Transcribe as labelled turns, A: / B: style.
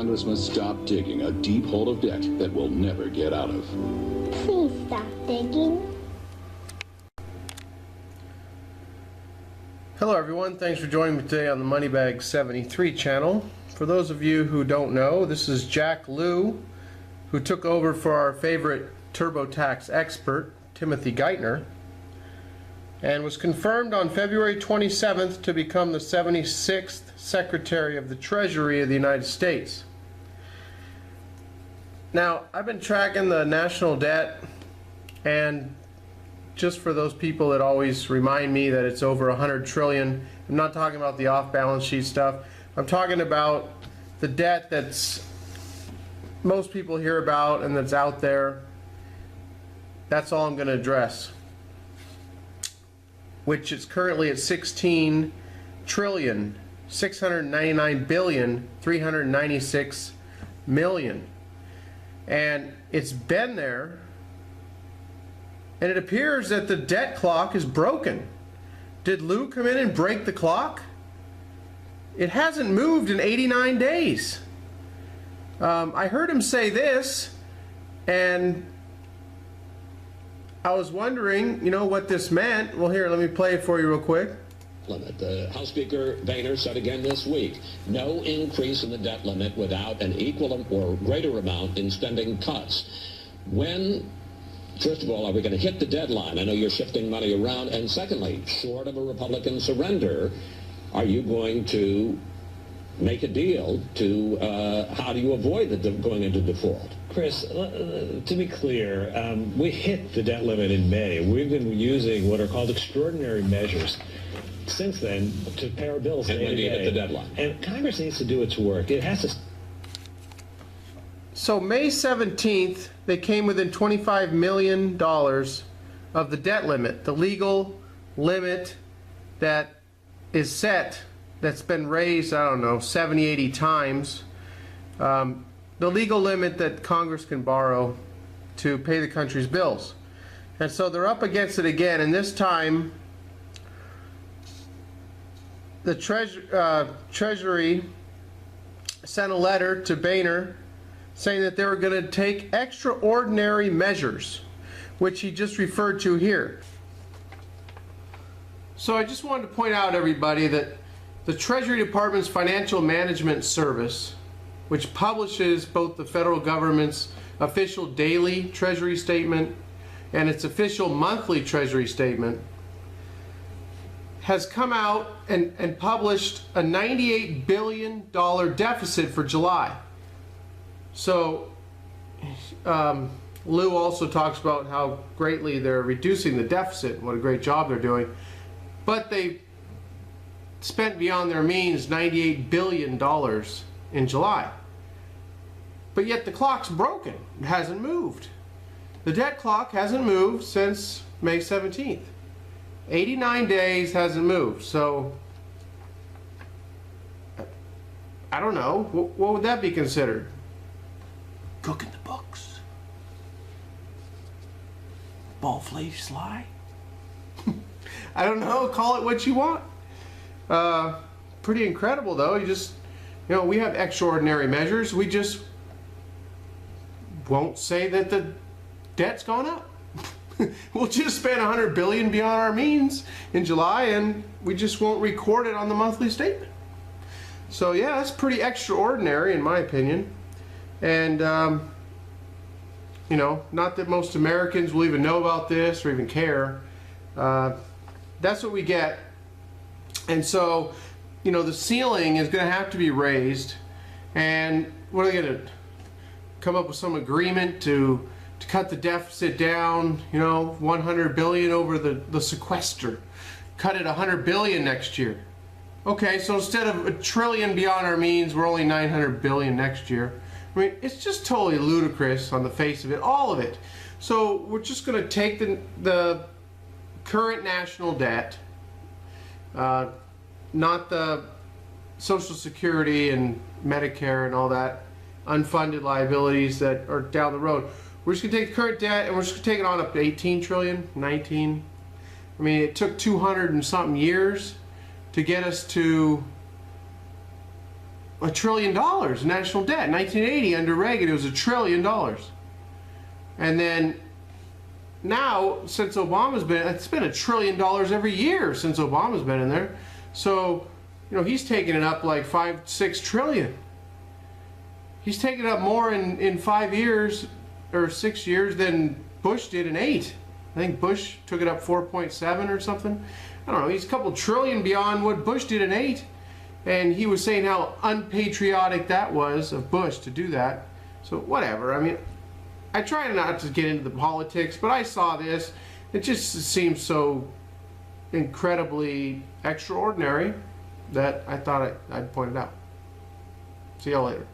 A: Congress must stop digging a deep hole of debt that we'll never get out of.
B: Please stop digging.
C: Hello everyone, thanks for joining me today on the Moneybag 73 channel. For those of you who don't know, this is Jack Lew, who took over for our favorite TurboTax expert, Timothy Geithner, and was confirmed on February 27th to become the 76th Secretary of the Treasury of the United States. Now, I've been tracking the national debt, and just for those people that always remind me that it's over 100 trillion, I'm not talking about the off-balance sheet stuff. I'm talking about the debt that's most people hear about and that's out there. That's all I'm going to address, which is currently at 16 trillion 699 billion 396 million, and it's been there. And it appears that the debt clock is broken. Did Lew come in and break the clock? It hasn't moved in 89 days. I heard him say this, and I was wondering, what this meant. Well, here, let me play it for you real quick.
D: Limit. House Speaker Boehner said again this week, no increase in the debt limit without an equal or greater amount in spending cuts. When, first of all, are we going to hit the deadline? I know you're shifting money around. And secondly, short of a Republican surrender, are you going to make a deal to, how do you avoid going into default?
E: Chris, to be clear, we hit the debt limit in May. We've been using what are called extraordinary measures since then to pay our bills
D: and
E: day
D: when
E: to
D: do you
E: day.
D: hit the deadline?
E: And Congress needs to do its work. It has to.
C: So May 17th, they came within $25 million of the debt limit, the legal limit that is set, that's been raised, I don't know, 70, 80 times. The legal limit that Congress can borrow to pay the country's bills. And so they're up against it again, and this time the Treasury sent a letter to Boehner saying that they were going to take extraordinary measures, which he just referred to here. So I just wanted to point out, everybody, that the Treasury Department's Financial Management Service, which publishes both the federal government's official daily Treasury statement and its official monthly Treasury statement, has come out and published a $98 billion deficit for July. So Lew also talks about how greatly they're reducing the deficit, what a great job they're doing. But they spent beyond their means $98 billion in July. But yet the clock's broken. It hasn't moved. The debt clock hasn't moved since May 17th. 89 days hasn't moved. So I don't know. What would that be considered? Cooking the books. Ball-flave sly. I don't know. Call it what you want. Pretty incredible, though. We have extraordinary measures. We just won't say that the debt's gone up. We'll just spend $100 billion beyond our means in July, and we just won't record it on the monthly statement. So yeah, that's pretty extraordinary in my opinion. And not that most Americans will even know about this or even care. That's what we get. And so, the ceiling is going to have to be raised. And what are they going to come up with, some agreement to cut the deficit down, 100 billion over the sequester, cut it 100 billion next year. Okay, so instead of $1 trillion beyond our means, we're only 900 billion next year. I mean, it's just totally ludicrous on the face of it, all of it. So we're just going to take the current national debt, not the Social Security and Medicare and all that unfunded liabilities that are down the road. We're just going to take the current debt and we're just going to take it on up to 18 trillion, 19. I mean, it took 200 and something years to get us to $1 trillion in national debt. In 1980, under Reagan, it was $1 trillion. And then now, since Obama's been, it's been $1 trillion every year since Obama's been in there. So, you know, he's taking it up like 5-6 trillion. He's taken up more in 5 years or 6 years than Bush did in 8. I think Bush took it up 4.7 or something. I don't know. He's a couple trillion beyond what Bush did in 8. And he was saying how unpatriotic that was of Bush to do that. So whatever. I mean, I try not to get into the politics, but I saw this. It just seems so incredibly extraordinary that I thought I'd point it out. See y'all later.